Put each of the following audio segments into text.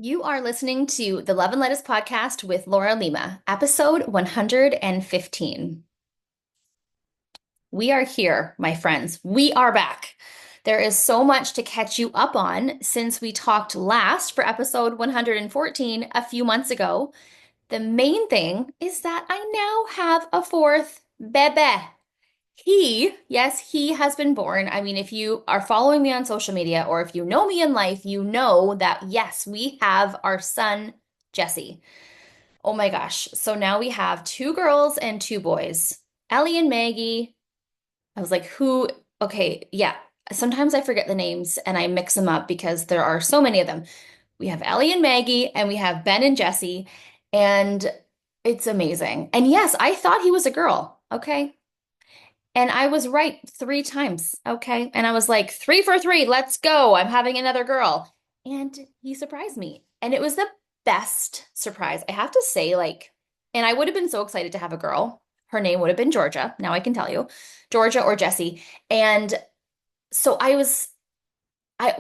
You are listening to the Love and Lettuce podcast with Laura Lima, episode 115. We are here, my friends. We are back. There is so much to catch you up on since we talked last for episode 114 a few months ago. The main thing is that I now have a fourth bebe. Yes, he has been born. I mean, if you are following me on social media or if you know me in life, you know that yes, we have our son, Jesse. Oh my gosh. So now we have two girls and two boys, Ellie and Maggie. I was like, who? Okay, yeah. Sometimes I forget the names and I mix them up because there are so many of them. We have Ellie and Maggie, and we have Ben and Jesse, and it's amazing. And yes, I thought he was a girl. Okay. And I was right three times. Okay. And I was like, three for three, let's go. I'm having another girl. And he surprised me. And it was the best surprise. I have to say, and I would have been so excited to have a girl. Her name would have been Georgia. Now I can tell you, Georgia or Jessie. And so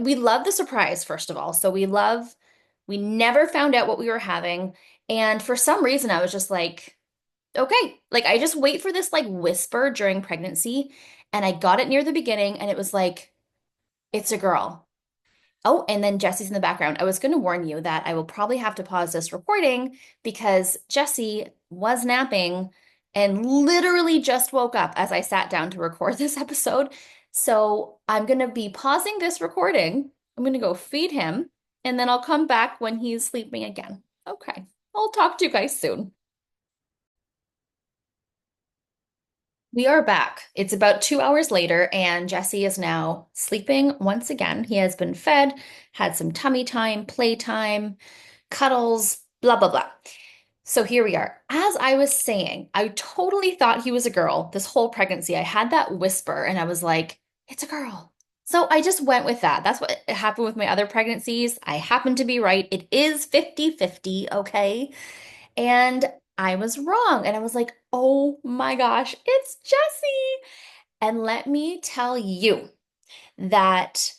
we love the surprise, first of all. We never found out what we were having. And for some reason, I was just like, okay. Like I just wait for this like whisper during pregnancy, and I got it near the beginning, and it was like, it's a girl. Oh, and then Jesse's in the background. I was going to warn you that I will probably have to pause this recording because Jesse was napping and literally just woke up as I sat down to record this episode. So I'm going to be pausing this recording. I'm going to go feed him, and then I'll come back when he's sleeping again. Okay. I'll talk to you guys soon. We are back. It's about 2 hours later, and Jesse is now sleeping once again. He has been fed, had some tummy time, playtime, cuddles, blah, blah, blah. So here we are. As I was saying, I totally thought he was a girl this whole pregnancy. I had that whisper, and I was like, it's a girl. So I just went with that. That's what happened with my other pregnancies. I happened to be right. It is 50-50, okay? And I was wrong. And I was like, oh my gosh, it's Jessie. And let me tell you that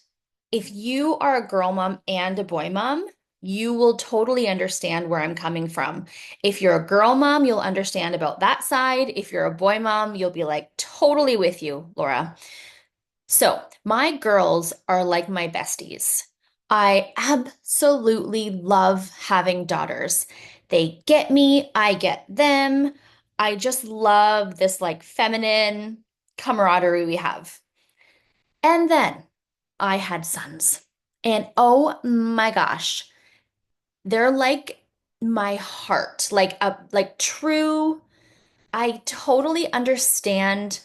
if you are a girl mom and a boy mom, you will totally understand where I'm coming from. If you're a girl mom, you'll understand about that side. If you're a boy mom, you'll be like totally with you, Laura. So, my girls are like my besties. I absolutely love having daughters. They get me, I get them. I just love this like feminine camaraderie we have. And then I had sons. And oh my gosh, they're like my heart, like true. I totally understand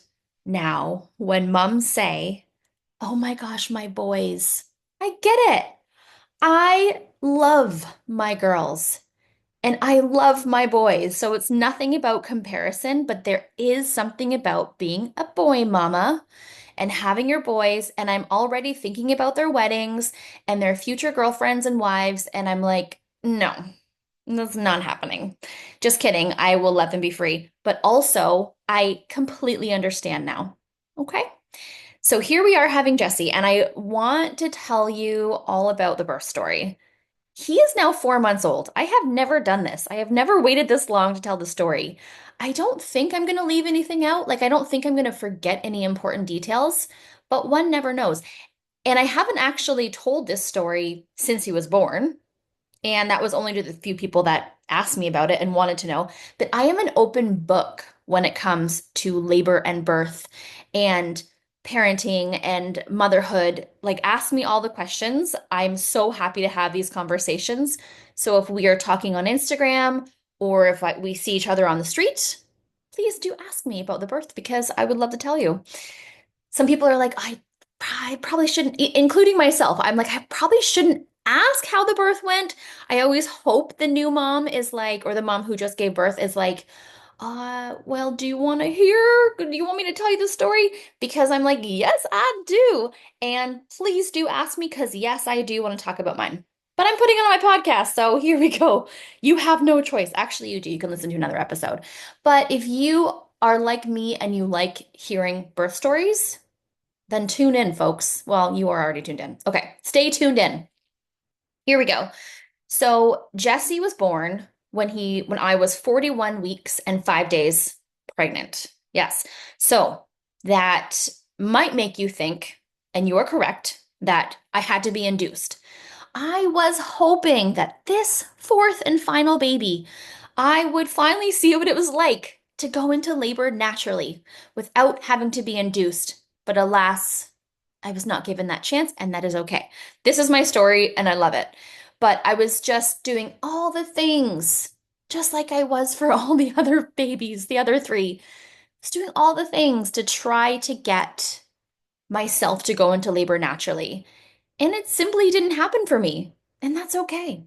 now when moms say, oh my gosh, my boys. I get it. I love my girls and I love my boys. So it's nothing about comparison, but there is something about being a boy mama and having your boys. And I'm already thinking about their weddings and their future girlfriends and wives. And I'm like, no, that's not happening. Just kidding. I will let them be free. But also, I completely understand now. Okay. So here we are having Jesse, and I want to tell you all about the birth story. He is now 4 months old. I have never done this. I have never waited this long to tell the story. I don't think I'm going to leave anything out. Like, I don't think I'm going to forget any important details, but one never knows. And I haven't actually told this story since he was born. And that was only to the few people that asked me about it and wanted to know. But I am an open book when it comes to labor and birth and parenting and motherhood. Like, ask me all the questions. I'm so happy to have these conversations. So, if we are talking on Instagram or if we see each other on the street, please do ask me about the birth because I would love to tell you. Some people are like, I probably shouldn't, including myself. I'm like, I probably shouldn't ask how the birth went. I always hope the new mom is like, or the mom who just gave birth is like, well, do you want to hear? Do you want me to tell you the story? Because I'm like, yes, I do. And please do ask me because yes, I do want to talk about mine. But I'm putting it on my podcast, so here we go. You have no choice. Actually, you do. You can listen to another episode. But if you are like me and you like hearing birth stories, then tune in, folks. Well, you are already tuned in. Okay, stay tuned in. Here we go. So Jesse was born when I was 41 weeks and 5 days pregnant. Yes. So that might make you think, and you are correct, that I had to be induced. I was hoping that this fourth and final baby, I would finally see what it was like to go into labor naturally without having to be induced. But alas, I was not given that chance, and that is okay. This is my story, and I love it. But I was just doing all the things, just like I was for all the other babies, the other three. I was doing all the things to try to get myself to go into labor naturally. And it simply didn't happen for me. And that's okay.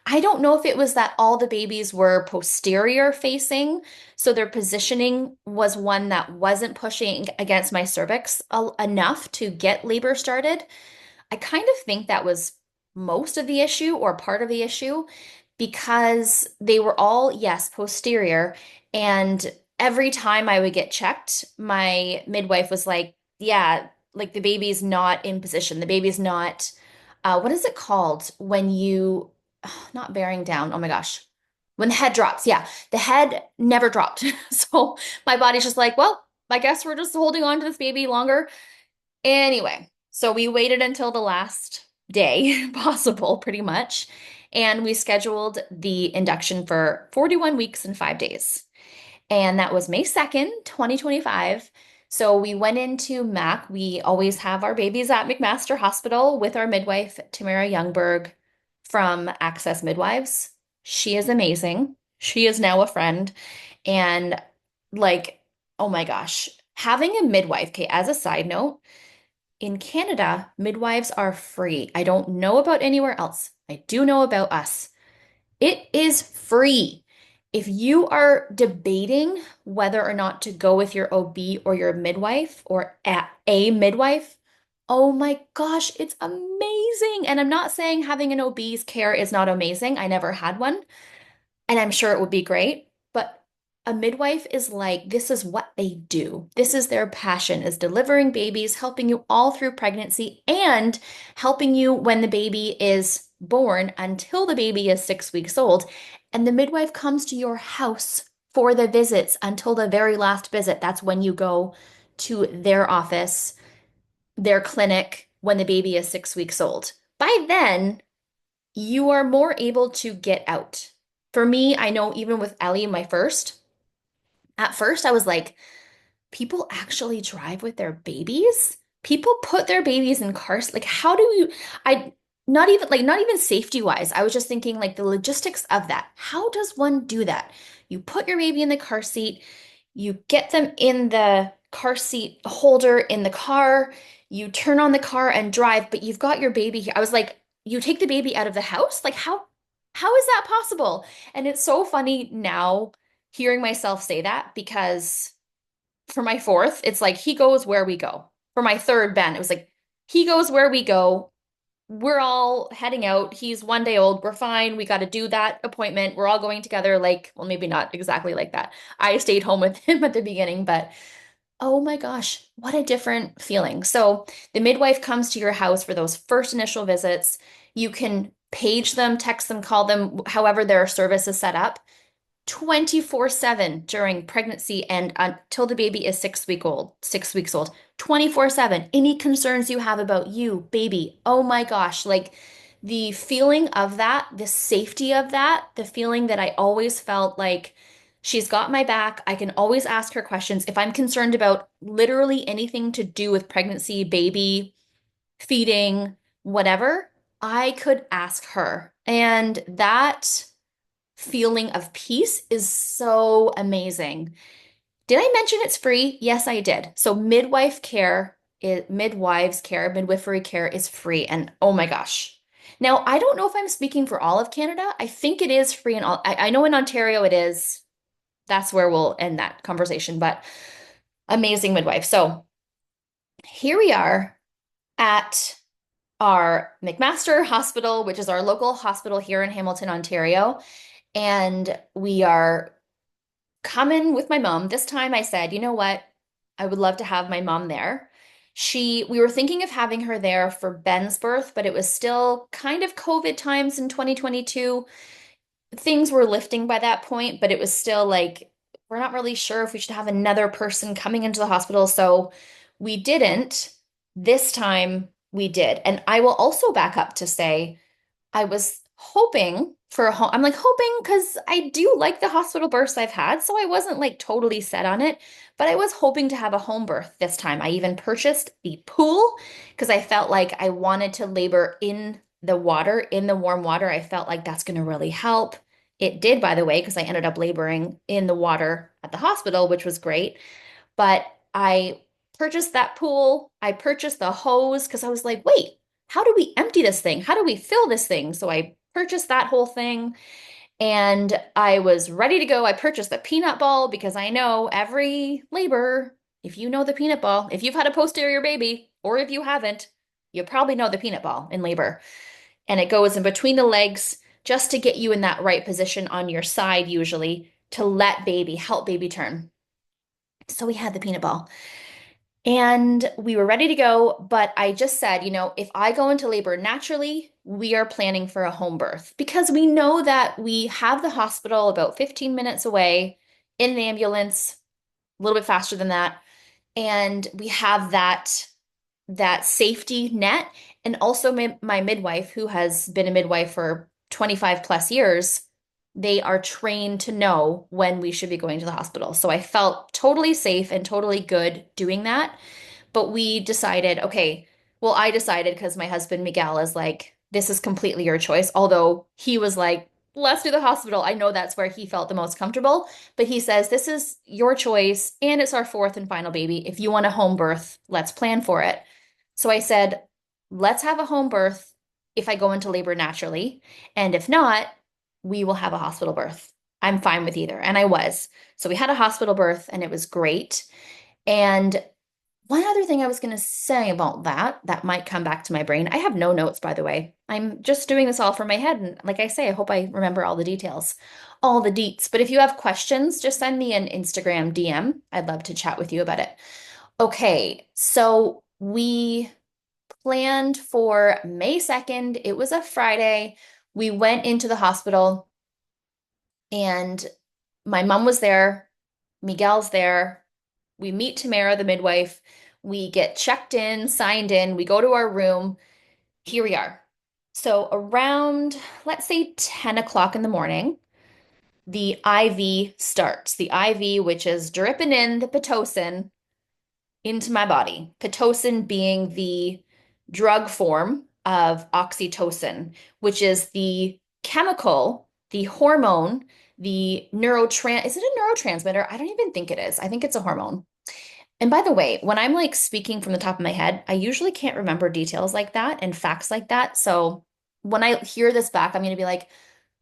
I don't know if it was that all the babies were posterior facing, so their positioning was one that wasn't pushing against my cervix enough to get labor started. I kind of think that was most of the issue or part of the issue because they were all, yes, posterior. And every time I would get checked, my midwife was like, yeah, like the baby's not in position. The baby's not, what is it called when you, not bearing down. Oh my gosh. When the head drops. Yeah, the head never dropped. So my body's just like, well, I guess we're just holding on to this baby longer. Anyway, so we waited until the last day possible, pretty much, and we scheduled the induction for 41 weeks and 5 days. And that was May 2nd, 2025. So we went into MAC. We always have our babies at McMaster Hospital with our midwife, Tamara Youngberg from Access Midwives. She is amazing. She is now a friend. And like, oh my gosh, having a midwife, okay, as a side note, in Canada, midwives are free. I don't know about anywhere else. I do know about us. It is free. If you are debating whether or not to go with your OB or your midwife or a midwife, oh my gosh, it's amazing. And I'm not saying having an OB's care is not amazing. I never had one and I'm sure it would be great, but a midwife is like, this is what they do. This is their passion, is delivering babies, helping you all through pregnancy and helping you when the baby is born until the baby is 6 weeks old. And the midwife comes to your house for the visits until the very last visit. That's when you go to their office, their clinic, when the baby is 6 weeks old. By then, you are more able to get out. For me, I know even with Ellie, my first, at first I was like, people actually drive with their babies? People put their babies in cars. Like, how do you, I, not even safety wise. I was just thinking like the logistics of that. How does one do that? You put your baby in the car seat, you get them in the car seat holder in the car, you turn on the car and drive, but you've got your baby here. I was like, you take the baby out of the house? Like how is that possible? And it's so funny now hearing myself say that because for my fourth, it's like he goes where we go. For my third, Ben, it was like he goes where we go. We're all heading out. He's 1 day old. We're fine. We got to do that appointment. We're all going together. Like, well, maybe not exactly like that. I stayed home with him at the beginning, but oh my gosh, what a different feeling. So the midwife comes to your house for those first initial visits. You can page them, text them, call them, however their service is set up. 24/7 during pregnancy and until the baby is 6 weeks old. 24/7. Any concerns you have about you, baby. Oh my gosh. Like the feeling of that, the safety of that, the feeling that I always felt like she's got my back. I can always ask her questions. If I'm concerned about literally anything to do with pregnancy, baby, feeding, whatever, I could ask her. And that feeling of peace is so amazing. Did I mention it's free? Yes, I did. So midwifery care is free. And oh my gosh. Now, I don't know if I'm speaking for all of Canada. I think it is free in all, I know in Ontario it is. That's where we'll end that conversation, but amazing midwife. So here we are at our McMaster Hospital, which is our local hospital here in Hamilton, Ontario. And we are coming with my mom. This time I said, you know what? I would love to have my mom there. We were thinking of having her there for Ben's birth, but it was still kind of COVID times in 2022. Things were lifting by that point, but it was still like, we're not really sure if we should have another person coming into the hospital. So we didn't. This time we did. And I will also back up to say, I was hoping for a home. I'm like hoping because I do like the hospital births I've had, so I wasn't like totally set on it, but I was hoping to have a home birth this time. I even purchased the pool because I felt like I wanted to labor in the water, in the warm water. I felt like that's going to really help. It did, by the way, because I ended up laboring in the water at the hospital, which was great. But I purchased that pool. I purchased the hose because I was like, wait, how do we empty this thing? How do we fill this thing? So I purchased that whole thing and I was ready to go. I purchased the peanut ball because I know every labor, if you know the peanut ball, if you've had a posterior baby or if you haven't, you probably know the peanut ball in labor. And it goes in between the legs just to get you in that right position on your side, usually to help baby turn. So we had the peanut ball. And we were ready to go, but I just said, if I go into labor naturally, we are planning for a home birth because we know that we have the hospital about 15 minutes away in an ambulance, a little bit faster than that. And we have that safety net. And also my midwife, who has been a midwife for 25 plus years, they are trained to know when we should be going to the hospital. So I felt totally safe and totally good doing that. But we decided, okay, well, I decided because my husband Miguel is like, this is completely your choice. Although he was like, let's do the hospital. I know that's where he felt the most comfortable. But he says, this is your choice. And it's our fourth and final baby. If you want a home birth, let's plan for it. So I said, let's have a home birth if I go into labor naturally. And if not, we will have a hospital birth. I'm fine with either. And I was. So we had a hospital birth and it was great. And one other thing I was going to say about that might come back to my brain. I have no notes, by the way. I'm just doing this all from my head. And like I say, I hope I remember all the details, all the deets. But if you have questions, just send me an Instagram DM. I'd love to chat with you about it. Okay, so we planned for May 2nd. It was a Friday. We went into the hospital and my mom was there. Miguel's there. We meet Tamara, the midwife. We get checked in, signed in. We go to our room. Here we are. So around, let's say 10 o'clock in the morning, the IV starts. The IV, which is dripping in the Pitocin into my body. Pitocin being the drug form of oxytocin, which is the chemical, the hormone, is it a neurotransmitter? I don't even think it is. I think it's a hormone. And by the way, when I'm like speaking from the top of my head, I usually can't remember details like that and facts like that. So when I hear this back, I'm going to be like,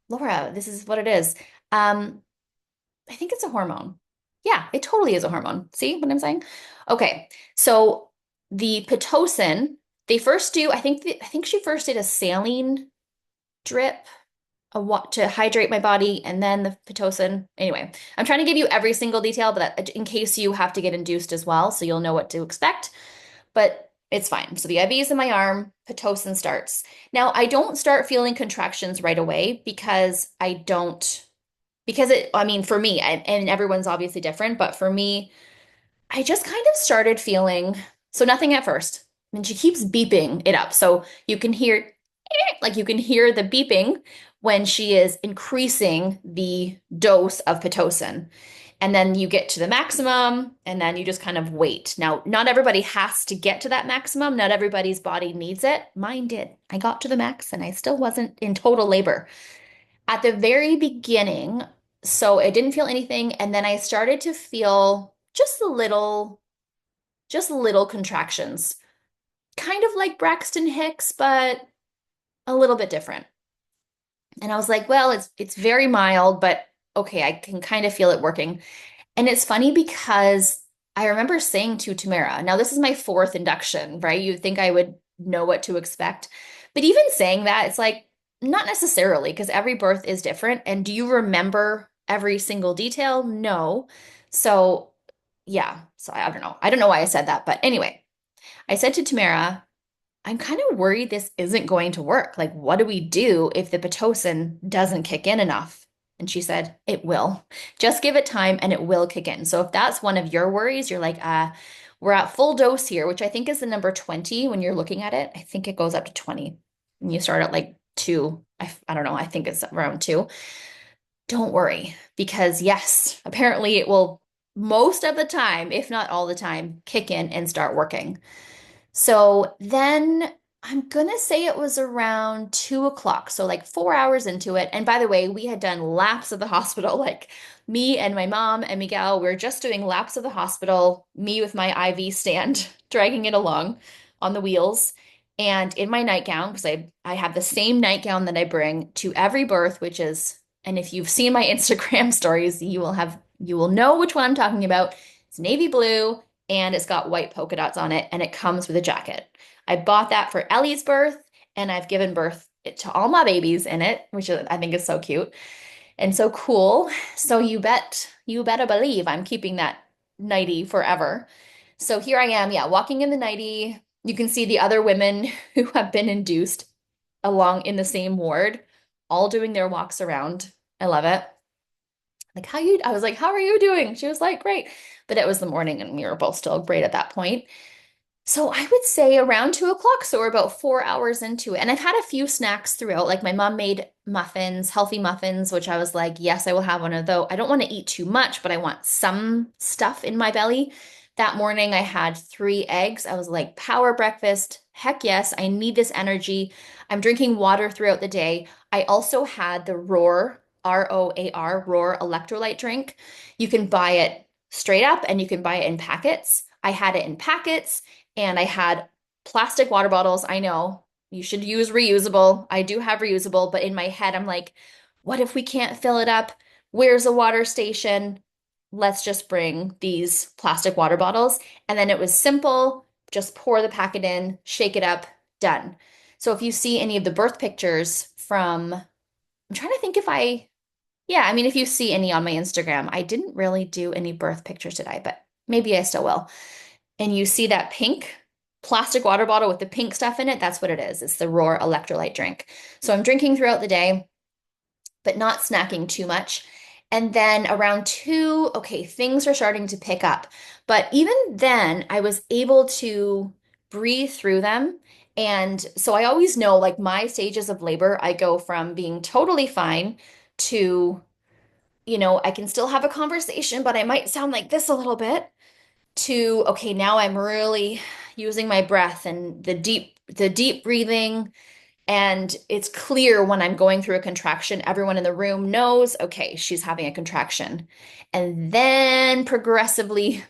Laura, this is what it is. Um, I think it's a hormone. Yeah, it totally is a hormone. See what I'm saying? Okay. So the Pitocin, they first do, I think she first did a saline drip to hydrate my body and then the Pitocin. Anyway, I'm trying to give you every single detail, but in case you have to get induced as well, so you'll know what to expect. But it's fine. So the IV is in my arm, Pitocin starts. Now, I don't start feeling contractions right away I mean, for me, and everyone's obviously different, but for me, I just kind of started feeling, so nothing at first. And she keeps beeping it up. So you can hear, like you can hear the beeping when she is increasing the dose of Pitocin. And then you get to the maximum, and then you just kind of wait. Now, not everybody has to get to that maximum. Not everybody's body needs it. Mine did. I got to the max, and I still wasn't in total labor at the very beginning, so I didn't feel anything, and then I started to feel just little contractions, kind of like Braxton Hicks, but a little bit different. And I was like, well, it's very mild, but okay, I can kind of feel it working. And it's funny because I remember saying to Tamara, now this is my fourth induction, right? You'd think I would know what to expect. But even saying that, it's like, not necessarily, because every birth is different. And do you remember every single detail? No. So, yeah. So I don't know. I don't know why I said that. But anyway, I said to Tamara, I'm kind of worried this isn't going to work. Like, what do we do if the Pitocin doesn't kick in enough? And she said, it will. Just give it time and it will kick in. So if that's one of your worries, you're like, we're at full dose here, which I think is the number 20 when you're looking at it. I think it goes up to 20. And you start at like two. I don't know. I think it's around two. Don't worry, because yes, apparently it will most of the time, if not all the time, kick in and start working. So then I'm gonna say it was around 2 o'clock. So like 4 hours into it. And by the way, we had done laps of the hospital. Like me and my mom and Miguel, we were just doing laps of the hospital, me with my IV stand, dragging it along on the wheels. And in my nightgown, because I have the same nightgown that I bring to every birth, which is, and if you've seen my Instagram stories, you will know which one I'm talking about. It's navy blue and it's got white polka dots on it, and it comes with a jacket. I bought that for Ellie's birth, and I've given birth to all my babies in it, which I think is so cute and so cool. So you better believe I'm keeping that nightie forever. So here I am, yeah, walking in the nightie. You can see the other women who have been induced along in the same ward, all doing their walks around. I love it. Like, I was like, how are you doing? She was like, great. But it was the morning and we were both still great at that point. So I would say around 2 o'clock. So we're about 4 hours into it. And I've had a few snacks throughout. Like my mom made muffins, healthy muffins, which I was like, yes, I will have one of those. I don't want to eat too much, but I want some stuff in my belly. That morning I had 3 eggs. I was like, power breakfast. Heck yes, I need this energy. I'm drinking water throughout the day. I also had the Roar, ROAR, Roar electrolyte drink. You can buy it straight up and you can buy it in packets. I had it in packets and I had plastic water bottles. I know you should use reusable. I do have reusable, but in my head, I'm like, what if we can't fill it up? Where's a water station? Let's just bring these plastic water bottles. And then it was simple. Just pour the packet in, shake it up, done. So if you see any of the birth pictures from, I'm trying to think if yeah, I mean, if you see any on my Instagram, I didn't really do any birth pictures today, but maybe I still will. And you see that pink plastic water bottle with the pink stuff in it, that's what it is. It's the Roar electrolyte drink. So I'm drinking throughout the day, but not snacking too much. And then around two, okay, things are starting to pick up. But even then, I was able to breathe through them. And so I always know, like my stages of labor, I go from being totally fine to, I can still have a conversation, but I might sound like this a little bit to, okay, now I'm really using my breath and the deep breathing. And it's clear when I'm going through a contraction, everyone in the room knows, okay, she's having a contraction. And then progressing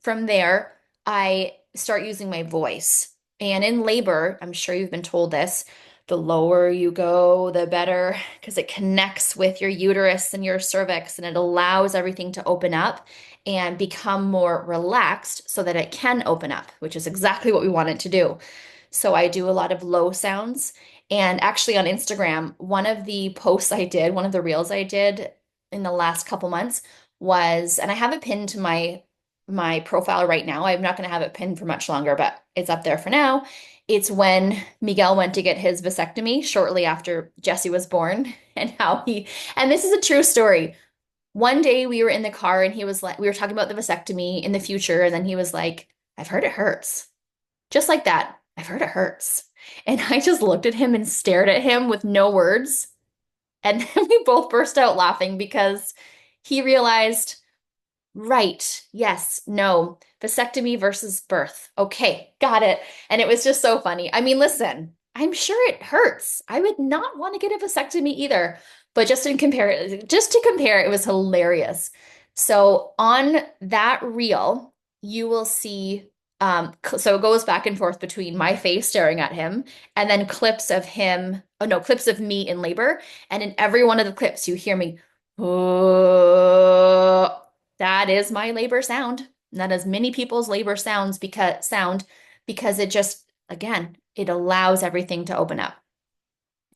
from there, I start using my voice. And in labor, I'm sure you've been told this, the lower you go, the better, because it connects with your uterus and your cervix and it allows everything to open up and become more relaxed so that it can open up, which is exactly what we want it to do. So I do a lot of low sounds. And actually on Instagram, one of the posts I did, one of the reels I did in the last couple months was, and I have it pinned to my profile right now. I'm not going to have it pinned for much longer, but it's up there for now. It's when Miguel went to get his vasectomy shortly after Jesse was born and and this is a true story. One day we were in the car and he was like, we were talking about the vasectomy in the future. And then he was like, I've heard it hurts. Just like that. I've heard it hurts. And I just looked at him and stared at him with no words. And then we both burst out laughing because he realized, right, yes, no, vasectomy versus birth. Okay, got it. And it was just so funny. I mean, listen, I'm sure it hurts. I would not want to get a vasectomy either. But just to compare, it was hilarious. So on that reel, you will see so it goes back and forth between my face staring at him and then clips of him, oh no, clips of me in labor. And in every one of the clips, you hear me, oh, that is my labor sound. That is many people's labor because it just, again, it allows everything to open up.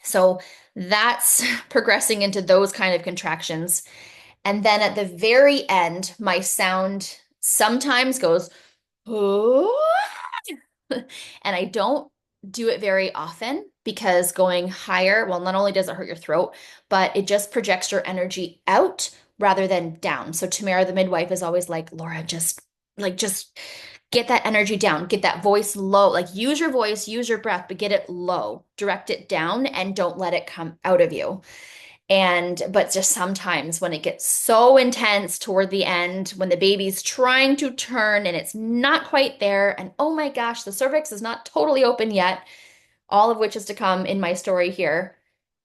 So that's progressing into those kind of contractions. And then at the very end, my sound sometimes goes, And I don't do it very often because going higher, well, not only does it hurt your throat, but it just projects your energy out rather than down. So Tamara, the midwife, is always like, Laura, just get that energy down, get that voice low, like use your voice, use your breath, but get it low, direct it down, and don't let it come out of you. But just sometimes when it gets so intense toward the end, when the baby's trying to turn and it's not quite there, and oh my gosh, the cervix is not totally open yet, all of which is to come in my story here.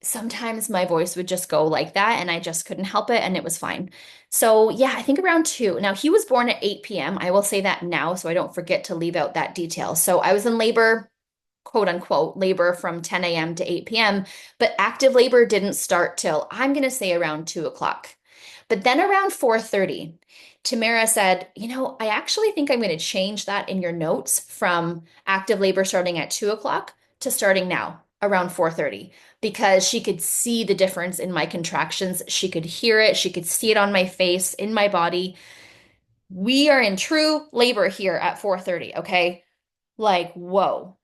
Sometimes my voice would just go like that, and I just couldn't help it, and it was fine. So, yeah, I think around 2. Now, he was born at 8 p.m. I will say that now so I don't forget to leave out that detail. So, I was in labor, quote unquote, labor from 10 a.m. to 8 p.m., but active labor didn't start till I'm going to say around 2 o'clock. But then around 4:30, Tamara said, I actually think I'm going to change that in your notes from active labor starting at 2 o'clock to starting now around 4:30 because she could see the difference in my contractions. She could hear it. She could see it on my face, in my body. We are in true labor here at 4:30, okay? Like, whoa.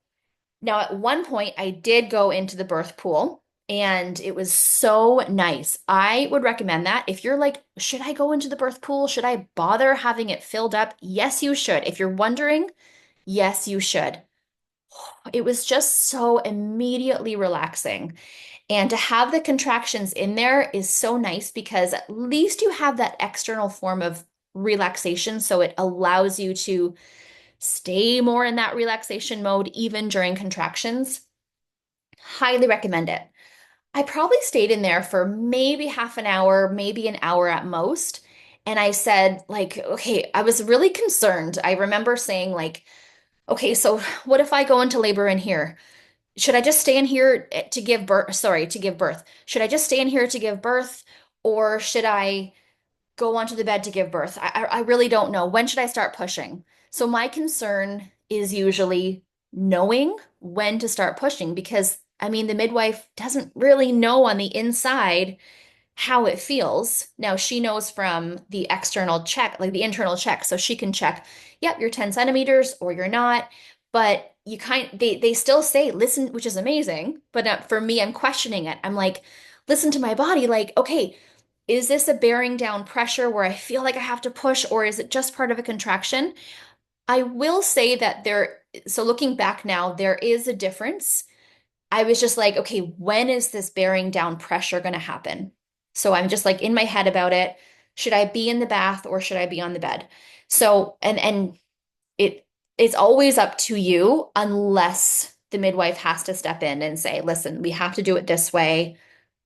Now, at one point, I did go into the birth pool and it was so nice. I would recommend that. If you're like, should I go into the birth pool? Should I bother having it filled up? Yes, you should. If you're wondering, yes, you should. It was just so immediately relaxing. And to have the contractions in there is so nice because at least you have that external form of relaxation. So it allows you to stay more in that relaxation mode even during contractions. Highly recommend it. I probably stayed in there for maybe half an hour, maybe an hour at most. And I said, like, okay, I was really concerned. I remember saying, like, okay, so what if I go into labor in here? Should I just stay in here to give birth? Sorry, to give birth. Should I just stay in here to give birth? Or should I go onto the bed to give birth? I really don't know. When should I start pushing? So my concern is usually knowing when to start pushing because I mean the midwife doesn't really know on the inside how it feels. Now she knows from the external check, like the internal check, so she can check, yep, you're 10 centimeters or you're not. But they still say listen, which is amazing. But for me, I'm questioning it. I'm like, listen to my body, like, okay, is this a bearing down pressure where I feel like I have to push, or is it just part of a contraction? I will say that so looking back now, there is a difference. I was just like, okay, when is this bearing down pressure going to happen? So I'm just like in my head about it. Should I be in the bath or should I be on the bed? So, and it it's always up to you unless the midwife has to step in and say, listen, we have to do it this way.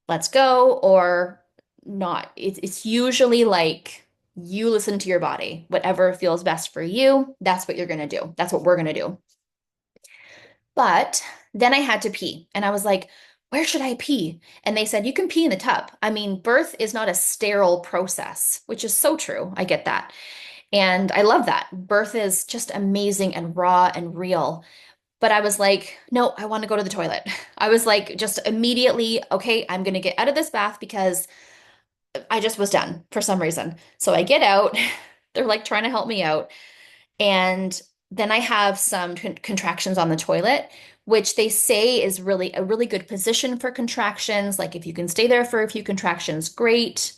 Let's go or not. It's usually like you listen to your body. Whatever feels best for you, that's what you're going to do. That's what we're going to do. But then I had to pee. And I was like, where should I pee? And they said, you can pee in the tub. I mean, birth is not a sterile process, which is so true. I get that. And I love that. Birth is just amazing and raw and real. But I was like, no, I want to go to the toilet. I was like, just immediately, okay, I'm going to get out of this bath because I just was done for some reason. So I get out. They're like trying to help me out. And then I have some contractions on the toilet, which they say is really a really good position for contractions. Like if you can stay there for a few contractions, great.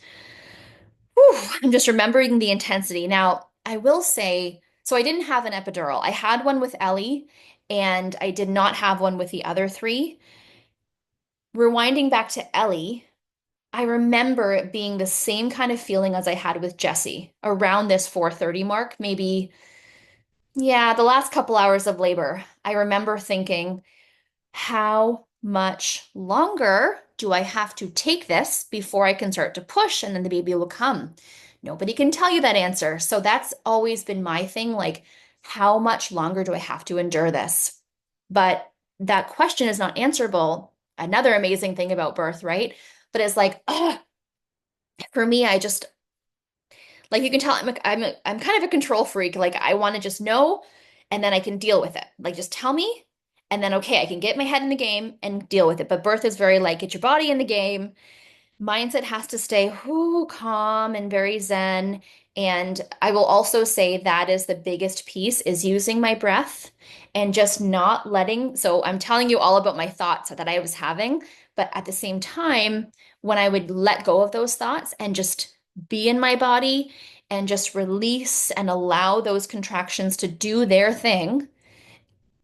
Whew, I'm just remembering the intensity. Now, I will say, so I didn't have an epidural. I had one with Ellie, and I did not have one with the other three. Rewinding back to Ellie, I remember it being the same kind of feeling as I had with Jessie around this 4:30 mark, maybe, yeah, the last couple hours of labor. I remember thinking, how much longer do I have to take this before I can start to push and then the baby will come? Nobody can tell you that answer. So that's always been my thing, like, how much longer do I have to endure this? But that question is not answerable. Another amazing thing about birth, right? But it's like, ugh, for me, I just like you can tell I'm kind of a control freak. Like I want to just know and then I can deal with it. Like just tell me and then okay, I can get my head in the game and deal with it. But birth is very like get your body in the game. Mindset has to stay calm and very zen. And I will also say that is the biggest piece is using my breath and just not letting. So I'm telling you all about my thoughts that I was having, but at the same time, when I would let go of those thoughts and just be in my body and just release and allow those contractions to do their thing,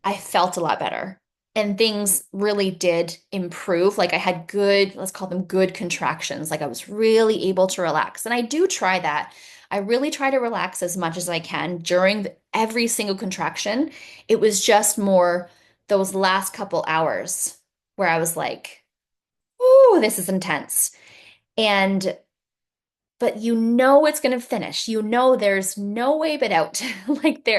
I felt a lot better. And things really did improve. Like I had good, let's call them good contractions. Like I was really able to relax. And I do try that. I really try to relax as much as I can during every single contraction. It was just more those last couple hours where I was like, "Ooh, this is intense." And but you know it's going to finish. You know there's no way but out. Like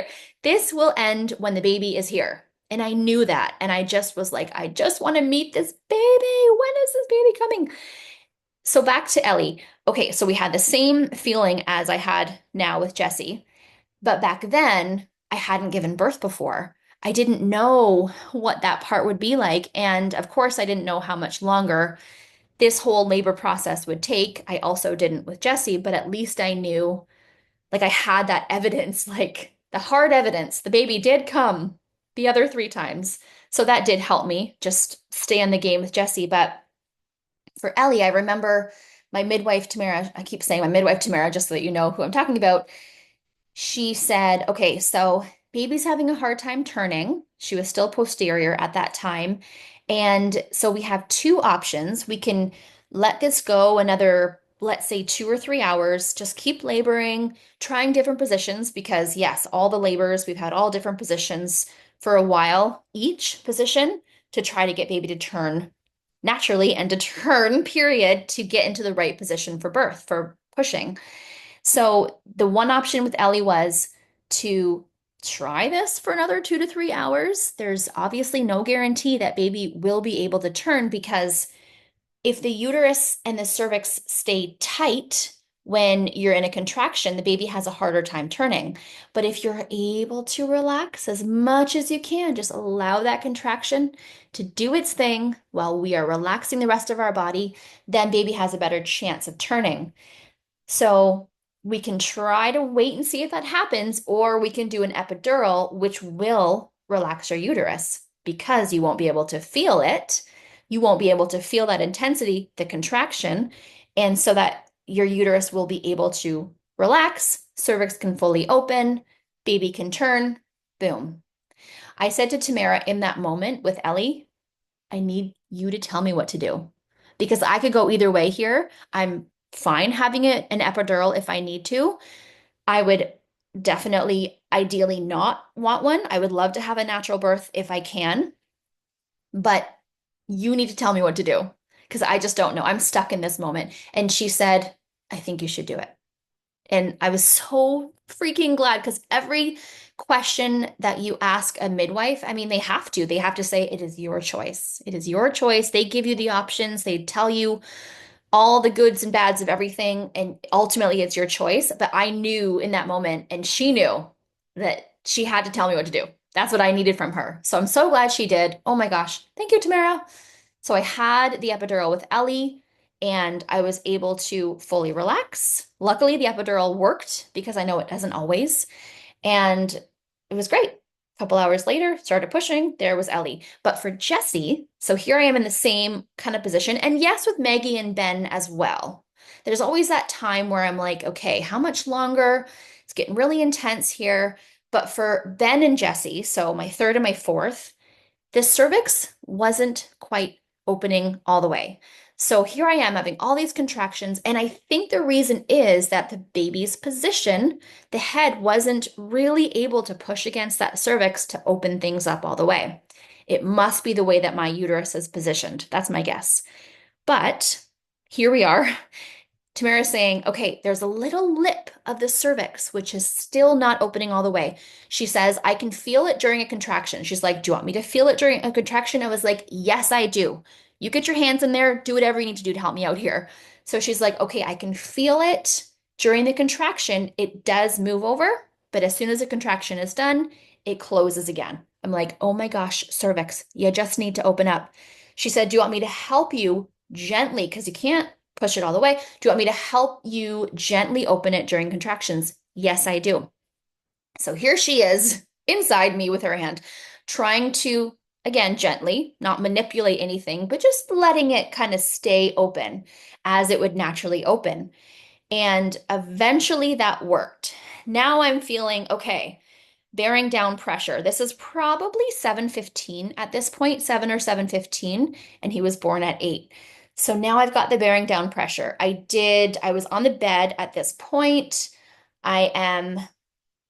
this will end when the baby is here. And I knew that. And I just was like, I just want to meet this baby. When is this baby coming? So back to Ellie. Okay, so we had the same feeling as I had now with Jesse. But back then, I hadn't given birth before. I didn't know what that part would be like. And of course, I didn't know how much longer this whole labor process would take. I also didn't with Jesse, but at least I knew, like I had that evidence, like the hard evidence. The baby did come the other three times. So that did help me just stay in the game with Jesse. But for Ellie, I remember my midwife, Tamara, I keep saying my midwife, Tamara, just so that you know who I'm talking about. She said, okay, so baby's having a hard time turning. She was still posterior at that time. And so we have two options. We can let this go another, let's say, 2 or 3 hours, just keep laboring, trying different positions, because yes, all the labors, we've had all different positions for a while, each position to try to get baby to turn naturally and to turn, period, to get into the right position for birth, for pushing. So the one option with Ellie was to try this for another 2 to 3 hours. There's obviously no guarantee that baby will be able to turn because if the uterus and the cervix stay tight when you're in a contraction, the baby has a harder time turning. But if you're able to relax as much as you can, just allow that contraction to do its thing while we are relaxing the rest of our body, then baby has a better chance of turning. So we can try to wait and see if that happens, or we can do an epidural, which will relax your uterus because you won't be able to feel it. You won't be able to feel that intensity, the contraction, and so that your uterus will be able to relax, cervix can fully open, baby can turn, boom. I said to Tamara in that moment with Ellie, I need you to tell me what to do because I could go either way here. I'm fine having an epidural if I need to. I would definitely, ideally, not want one. I would love to have a natural birth if I can, but you need to tell me what to do because I just don't know. I'm stuck in this moment. And she said, I think you should do it. And I was so freaking glad because every question that you ask a midwife, I mean, they have to. They have to say, it is your choice. It is your choice. They give you the options. They tell you all the goods and bads of everything. And ultimately, it's your choice. But I knew in that moment, and she knew that she had to tell me what to do. That's what I needed from her. So I'm so glad she did. Oh my gosh. Thank you, Tamara. So I had the epidural with Ellie and I was able to fully relax. Luckily, the epidural worked because I know it doesn't always. And it was great. A couple hours later, started pushing. There was Ellie. But for Jesse, so here I am in the same kind of position. And yes, with Maggie and Ben as well. There's always that time where I'm like, okay, how much longer? It's getting really intense here. But for Ben and Jesse, so my third and my fourth, the cervix wasn't quite opening all the way. So here I am having all these contractions, and I think the reason is that the baby's position, the head wasn't really able to push against that cervix to open things up all the way. It must be the way that my uterus is positioned. That's my guess. But here we are. Tamara's saying, okay, there's a little lip of the cervix, which is still not opening all the way. She says, I can feel it during a contraction. She's like, do you want me to feel it during a contraction? I was like, yes, I do. You get your hands in there, do whatever you need to do to help me out here. So she's like, okay, I can feel it during the contraction. It does move over, but as soon as the contraction is done, it closes again. I'm like, oh my gosh, cervix, you just need to open up. She said, do you want me to help you gently? Because you can't push it all the way. Do you want me to help you gently open it during contractions? Yes, I do. So here she is inside me with her hand, trying to, again, gently, not manipulate anything, but just letting it kind of stay open as it would naturally open. And eventually that worked. Now I'm feeling okay, bearing down pressure. This is probably 7:15 at this point, 7 or 7:15, and he was born at 8. So now I've got the bearing down pressure. I was on the bed at this point. I am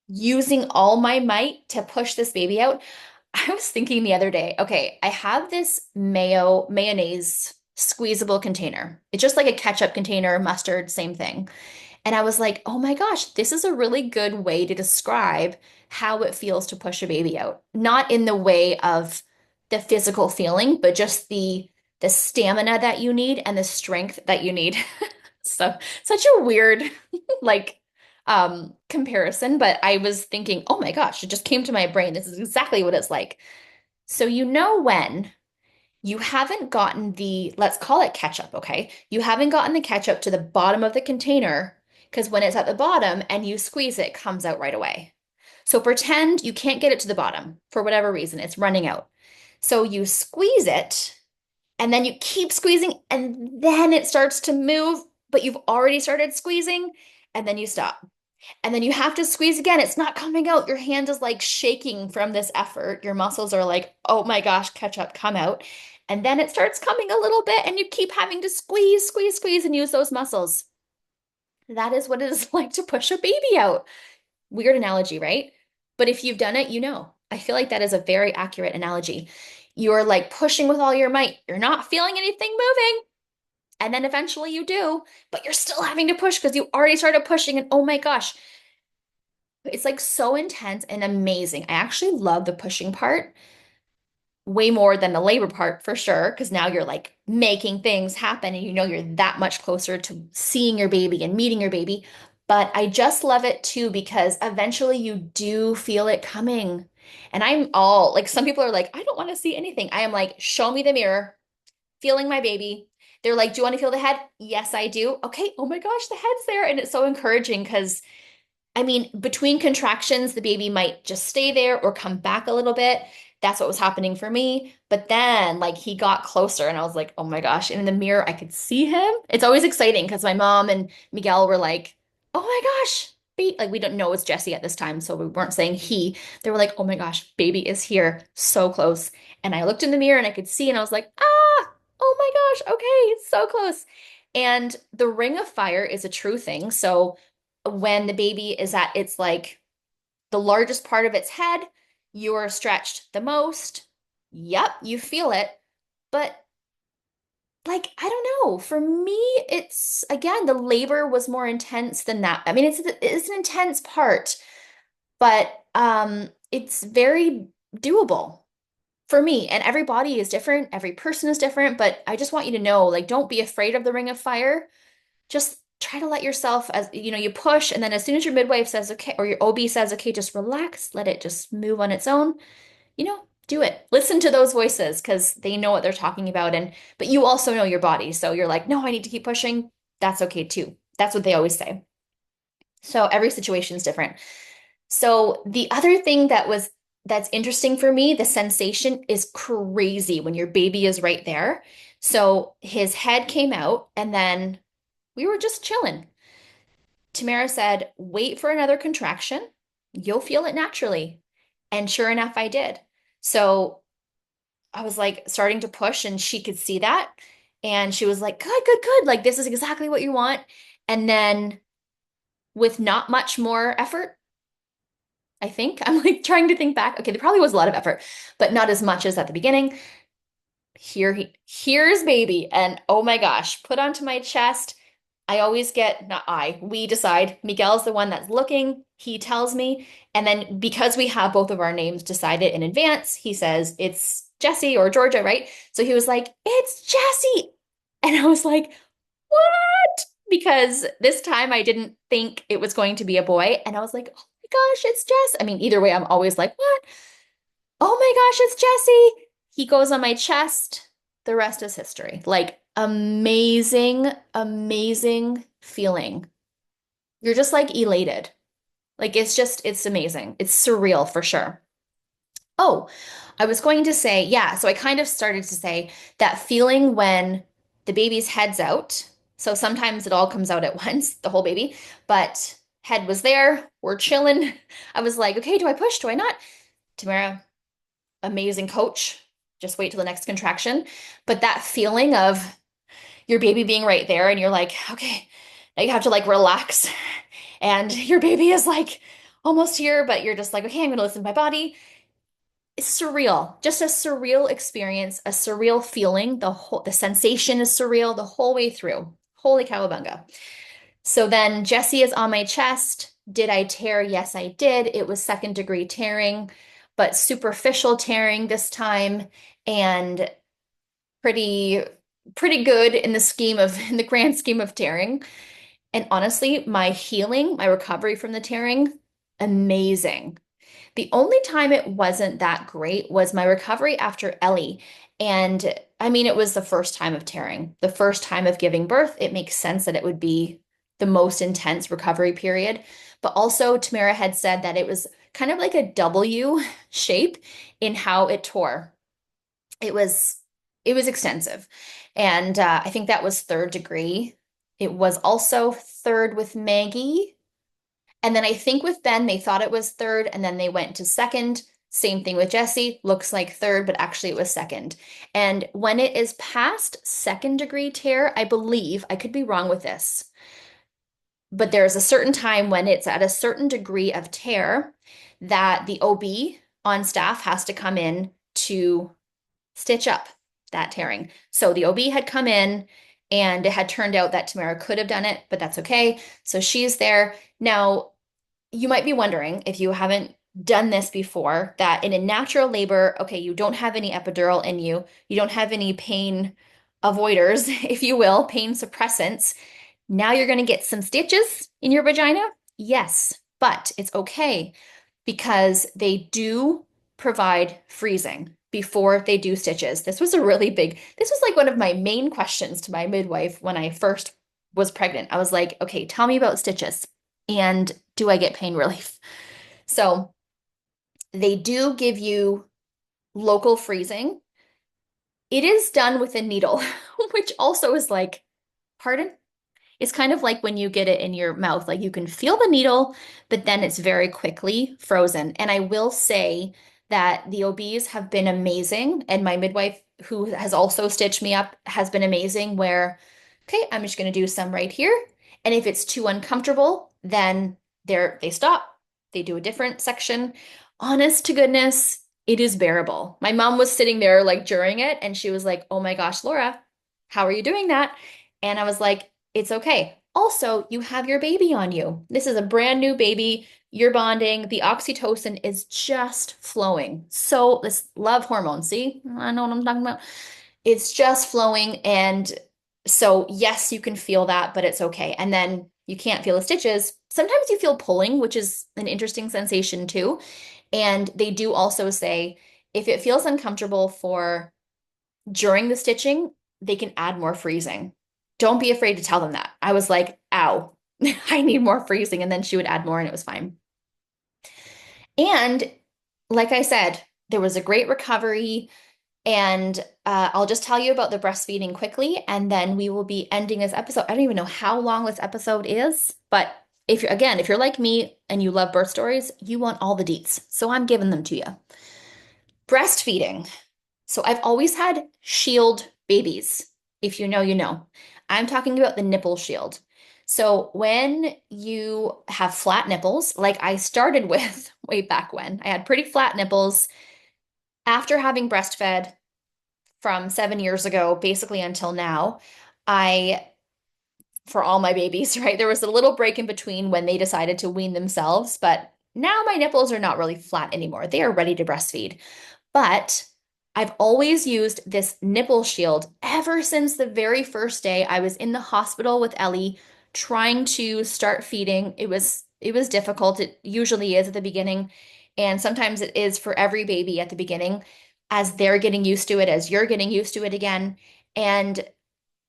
using all my might to push this baby out. I was thinking the other day, okay, I have this mayonnaise squeezable container. It's just like a ketchup container, mustard, same thing. And I was like, oh my gosh, this is a really good way to describe how it feels to push a baby out. Not in the way of the physical feeling, but just the stamina that you need and the strength that you need. So such a weird like comparison, but I was thinking, oh my gosh, it just came to my brain. This is exactly what it's like. So you know when you haven't gotten the, let's call it ketchup, okay? You haven't gotten the ketchup to the bottom of the container because when it's at the bottom and you squeeze it, it comes out right away. So pretend you can't get it to the bottom for whatever reason, it's running out. So you squeeze it and then you keep squeezing and then it starts to move, but you've already started squeezing and then you stop. And then you have to squeeze again. It's not coming out. Your hand is like shaking from this effort. Your muscles are like, oh my gosh, ketchup, come out. And then it starts coming a little bit, and you keep having to squeeze, squeeze, squeeze, and use those muscles. That is what it is like to push a baby out. Weird analogy, right? But if you've done it, you know. I feel like that is a very accurate analogy. You're like pushing with all your might. You're not feeling anything moving. And then eventually you do, but you're still having to push because you already started pushing. And oh my gosh, it's like so intense and amazing. I actually love the pushing part way more than the labor part for sure, because now you're like making things happen and you know you're that much closer to seeing your baby and meeting your baby. But I just love it too because eventually you do feel it coming. And I'm all like, some people are like, I don't want to see anything. I am like, show me the mirror, feeling my baby. They're like, do you want to feel the head? Yes, I do. Okay. Oh my gosh, the head's there. And it's so encouraging because I mean, between contractions, the baby might just stay there or come back a little bit. That's what was happening for me. But then, like, he got closer and I was like, oh my gosh. And in the mirror, I could see him. It's always exciting because my mom and Miguel were like, oh my gosh. Like, we don't know it's Jesse at this time. So we weren't saying he. They were like, oh my gosh, baby is here. So close. And I looked in the mirror and I could see and I was like, ah, oh my gosh. Okay. It's so close. And the ring of fire is a true thing. So, when the baby is at its like the largest part of its head, you're stretched the most. Yep, you feel it. But like, I don't know. For me, it's again, the labor was more intense than that. I mean, it's an intense part, but it's very doable for me. And every body is different, every person is different, but I just want you to know, like, don't be afraid of the ring of fire. Just try to let yourself, as you know, you push, and then as soon as your midwife says okay, or your OB says okay, just relax, let it just move on its own, do it. Listen to those voices because they know what they're talking about. And but you also know your body, so you're like, no, I need to keep pushing. That's okay too. That's what they always say. So every situation is different. So the other thing that's interesting for me, the sensation is crazy when your baby is right there. So his head came out and then we were just chilling. Tamara said, wait for another contraction. You'll feel it naturally. And sure enough, I did. So I was like starting to push, and she could see that. And she was like, good, good, good. Like, this is exactly what you want. And then, with not much more effort, I think, I'm like trying to think back. Okay, there probably was a lot of effort, but not as much as at the beginning. Here's baby. And oh my gosh, put onto my chest. I always get, not I, we decide. Miguel's the one that's looking. He tells me. And then because we have both of our names decided in advance, he says, it's Jesse or Georgia, right? So he was like, it's Jesse. And I was like, what? Because this time I didn't think it was going to be a boy. And I was like, oh my gosh, it's Jess. I mean, either way, I'm always like, what? Oh my gosh, it's Jesse. He goes on my chest. the rest is history. Like amazing, amazing feeling. You're just like elated. Like it's amazing. It's surreal for sure. Oh, I was going to say, yeah, so I kind of started to say that feeling when the baby's head's out. So sometimes it all comes out at once, the whole baby, but head was there, we're chilling. I was like, okay, do I push? Do I not? Tamara, amazing coach. Just wait till the next contraction. But that feeling of your baby being right there and you're like, okay, now you have to like relax. And your baby is like almost here, but you're just like, okay, I'm going to listen to my body. It's surreal, just a surreal experience, a surreal feeling. The sensation is surreal the whole way through. Holy cowabunga. So then Jesse is on my chest. Did I tear? Yes, I did. It was second degree tearing, but superficial tearing this time and pretty pretty good in the scheme of in the grand scheme of tearing. And honestly, my healing, my recovery from the tearing, amazing. The only time it wasn't that great was my recovery after Ellie. And I mean, it was the first time of tearing, the first time of giving birth. It makes sense that it would be the most intense recovery period. But also, Tamara had said that it was kind of like a W shape in how it tore. It was it was extensive. And I think that was third degree. It was also third with Maggie. And then I think with Ben, they thought it was third, and then they went to second. Same thing with Jesse, looks like third, but actually it was second. And when it is past second degree tear, I believe, I could be wrong with this, but there's a certain time when it's at a certain degree of tear that the OB on staff has to come in to stitch up that tearing. So the OB had come in and it had turned out that Tamara could have done it, but that's okay. So she's there. Now, you might be wondering if you haven't done this before, that in a natural labor, okay, you don't have any epidural in you, you don't have any pain avoiders, if you will, pain suppressants. Now you're going to get some stitches in your vagina? Yes, but it's okay because they do provide freezing before they do stitches. This was like one of my main questions to my midwife when I first was pregnant. I was like, okay, tell me about stitches and do I get pain relief? So they do give you local freezing. It is done with a needle, which also is like, pardon? It's kind of like when you get it in your mouth, like you can feel the needle, but then it's very quickly frozen. And I will say that the OBs have been amazing. And my midwife, who has also stitched me up, has been amazing. Where, okay, I'm just going to do some right here. And if it's too uncomfortable, then they stop. They do a different section. Honest to goodness, it is bearable. My mom was sitting there like during it, and she was like, "Oh my gosh, Laura, how are you doing that?" And I was like, it's okay. Also, you have your baby on you. This is a brand new baby. You're bonding. The oxytocin is just flowing. So this love hormone, see? I know what I'm talking about. It's just flowing. And so, yes, you can feel that, but it's okay. And then you can't feel the stitches. Sometimes you feel pulling, which is an interesting sensation too. And they do also say if it feels uncomfortable for during the stitching, they can add more freezing. Don't be afraid to tell them that. I was like, ow, I need more freezing. And then she would add more and it was fine. And like I said, there was a great recovery. And I'll just tell you about the breastfeeding quickly, and then we will be ending this episode. I don't even know how long this episode is, but if you're like me and you love birth stories, you want all the deets. So I'm giving them to you. Breastfeeding. So I've always had shield babies. If you know, you know. I'm talking about the nipple shield. So when you have flat nipples, like I started with way back when, I had pretty flat nipples after having breastfed from 7 years ago, basically until now. I, for all my babies, right? There was a little break in between when they decided to wean themselves, but now my nipples are not really flat anymore. They are ready to breastfeed. But I've always used this nipple shield ever since the very first day I was in the hospital with Ellie trying to start feeding. It was difficult. It usually is at the beginning, and sometimes it is for every baby at the beginning. as they're getting used to it, as you're getting used to it again. And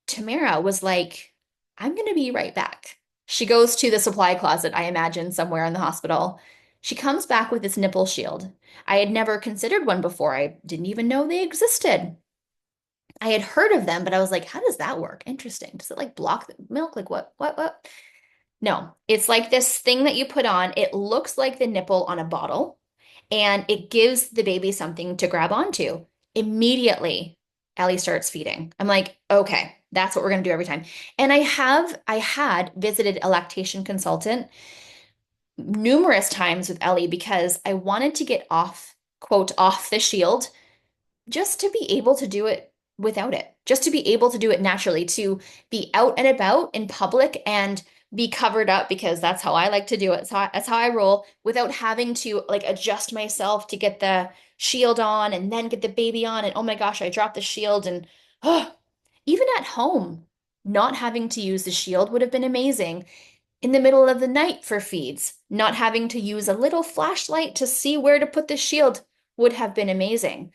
Tamara was like, I'm going to be right back. She goes to the supply closet, I imagine, somewhere in the hospital. She comes back with this nipple shield. I had never considered one before. I didn't even know they existed. I had heard of them, but I was like, how does that work? Interesting. Does it like block the milk? Like what? No, it's like this thing that you put on. It looks like the nipple on a bottle, and it gives the baby something to grab onto. Immediately, Ellie starts feeding. I'm like, okay, that's what we're gonna do every time. And I had visited a lactation consultant numerous times with Ellie because I wanted to get off, quote, off the shield just to be able to do it without it, just to be able to do it naturally, to be out and about in public and be covered up because that's how I like to do it. That's how I roll without having to like adjust myself to get the shield on and then get the baby on. And oh my gosh, I dropped the shield. And oh, even at home, not having to use the shield would have been amazing. In the middle of the night for feeds, not having to use a little flashlight to see where to put the shield would have been amazing.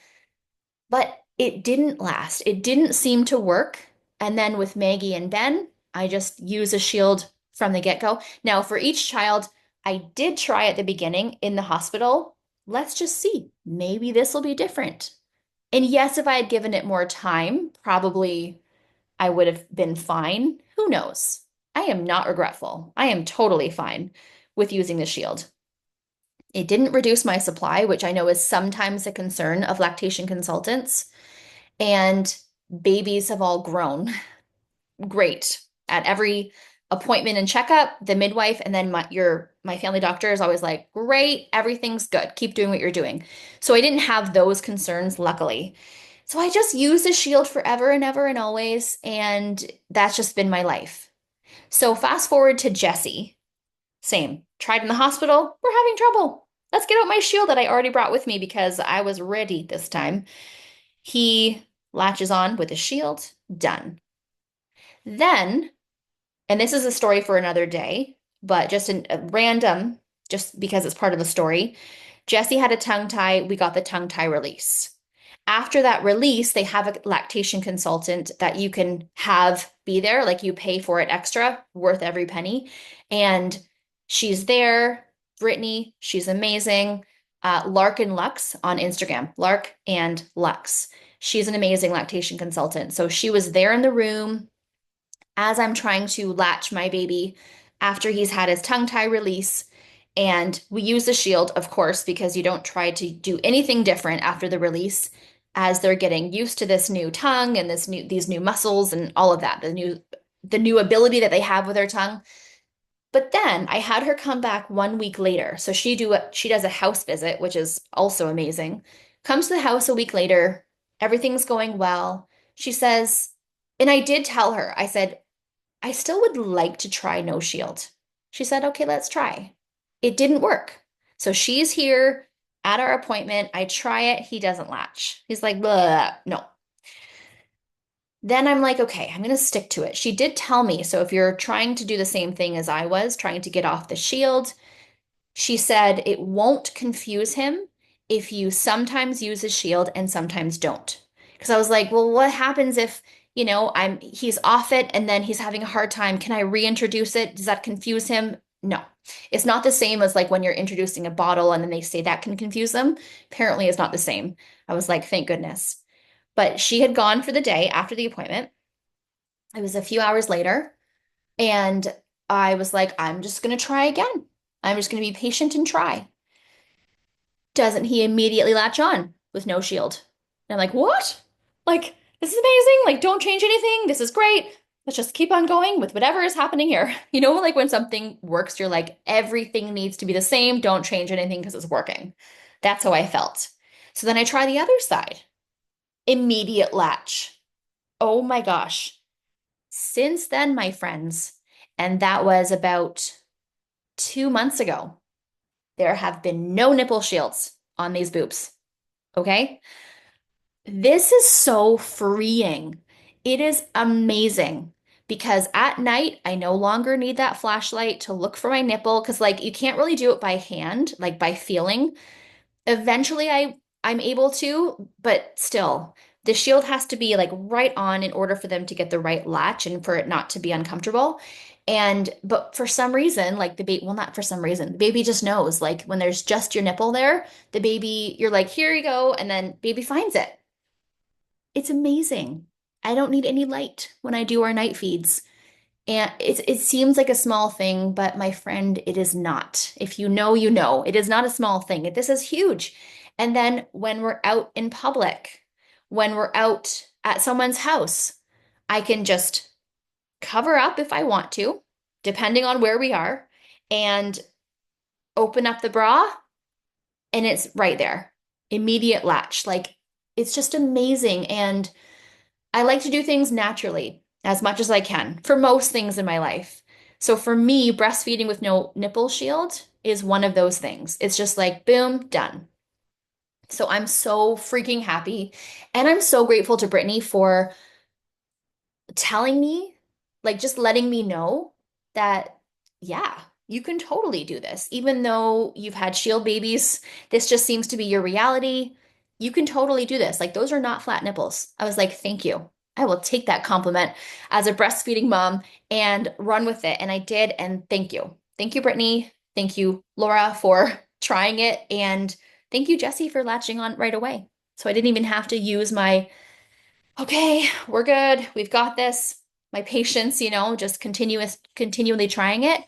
But it didn't last. It didn't seem to work. And then with Maggie and Ben, I just use a shield from the get-go. Now, for each child, I did try at the beginning in the hospital. Let's just see. Maybe this will be different. And yes, if I had given it more time, probably I would have been fine. Who knows? I am not regretful. I am totally fine with using the shield. It didn't reduce my supply, which I know is sometimes a concern of lactation consultants. And babies have all grown great at every appointment and checkup. The midwife and then my family doctor is always like, "Great, everything's good. Keep doing what you're doing." So I didn't have those concerns, luckily. So I just used the shield forever and ever and always, and that's just been my life. So fast forward to Jesse. Same. Tried in the hospital. We're having trouble. Let's get out my shield that I already brought with me because I was ready this time. He latches on with a shield. Done. Then, and this is a story for another day, but just a random, just because it's part of the story. Jesse had a tongue tie. We got the tongue tie release. After that release, they have a lactation consultant that you can have be there, like you pay for it extra, worth every penny. And she's there. Brittany, she's amazing. Lark and Lux on Instagram, Lark and Lux. She's an amazing lactation consultant. So she was there in the room as I'm trying to latch my baby after he's had his tongue tie release. And we use the shield, of course, because you don't try to do anything different after the release as they're getting used to this new tongue and these new muscles and all of that, the new ability that they have with their tongue. But then I had her come back 1 week later. So she does a house visit, which is also amazing. Comes to the house a week later, everything's going well. She says, and I did tell her, I said, I still would like to try no shield. She said, okay, let's try. It didn't work. So she's here at our appointment. I try it. He doesn't latch. He's like, blah, no. Then I'm like, okay, I'm going to stick to it. She did tell me. So if you're trying to do the same thing as I was, trying to get off the shield, she said it won't confuse him if you sometimes use a shield and sometimes don't. Because I was like, well, what happens if, he's off it and then he's having a hard time? Can I reintroduce it? Does that confuse him? No. It's not the same as like when you're introducing a bottle and then they say that can confuse them. Apparently, it's not the same. I was like, thank goodness. But she had gone for the day after the appointment. It was a few hours later, and I was like, I'm just going to try again. I'm just going to be patient and try. Doesn't he immediately latch on with no shield? And I'm like, what? Like, this is amazing. Like, don't change anything. This is great. Let's just keep on going with whatever is happening here. Like when something works, you're like, everything needs to be the same. Don't change anything because it's working. That's how I felt. So then I try the other side. Immediate latch. Oh my gosh. Since then, my friends, and that was about 2 months ago, there have been no nipple shields on these boobs. Okay? This is so freeing. It is amazing because at night, I no longer need that flashlight to look for my nipple because, like, you can't really do it by hand, like by feeling. Eventually, I I'm able to, but still, the shield has to be like right on in order for them to get the right latch and for it not to be uncomfortable. But for some reason, like the baby, well, not for some reason, the baby just knows, like when there's just your nipple there, the baby, you're like, here you go. And then baby finds it. It's amazing. I don't need any light when I do our night feeds. And it seems like a small thing, but my friend, it is not. If you know, you know. It is not a small thing. This is huge. And then when we're out in public, when we're out at someone's house, I can just cover up if I want to, depending on where we are, and open up the bra, and it's right there. Immediate latch. Like it's just amazing. And I like to do things naturally as much as I can for most things in my life. So for me, breastfeeding with no nipple shield is one of those things. It's just like, boom, done. So I'm so freaking happy. And I'm so grateful to Brittany for telling me, like just letting me know that, yeah, you can totally do this. Even though you've had shield babies, this just seems to be your reality. You can totally do this. Like those are not flat nipples. I was like, thank you. I will take that compliment as a breastfeeding mom and run with it. And I did. And thank you. Thank you, Brittany. Thank you, Laura, for trying it. And thank you, Jesse, for latching on right away. So I didn't even have to use my okay, we're good. We've got this. My patience, just continually trying it.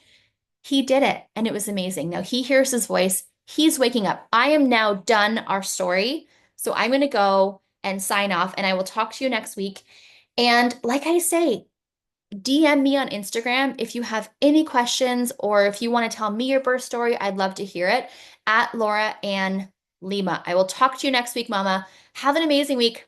He did it, and it was amazing. Now he hears his voice. He's waking up. I am now done our story. So I'm going to go and sign off, and I will talk to you next week. And like I say, DM me on Instagram if you have any questions or if you want to tell me your birth story. I'd love to hear it at Laura and Lima. I will talk to you next week, Mama. Have an amazing week.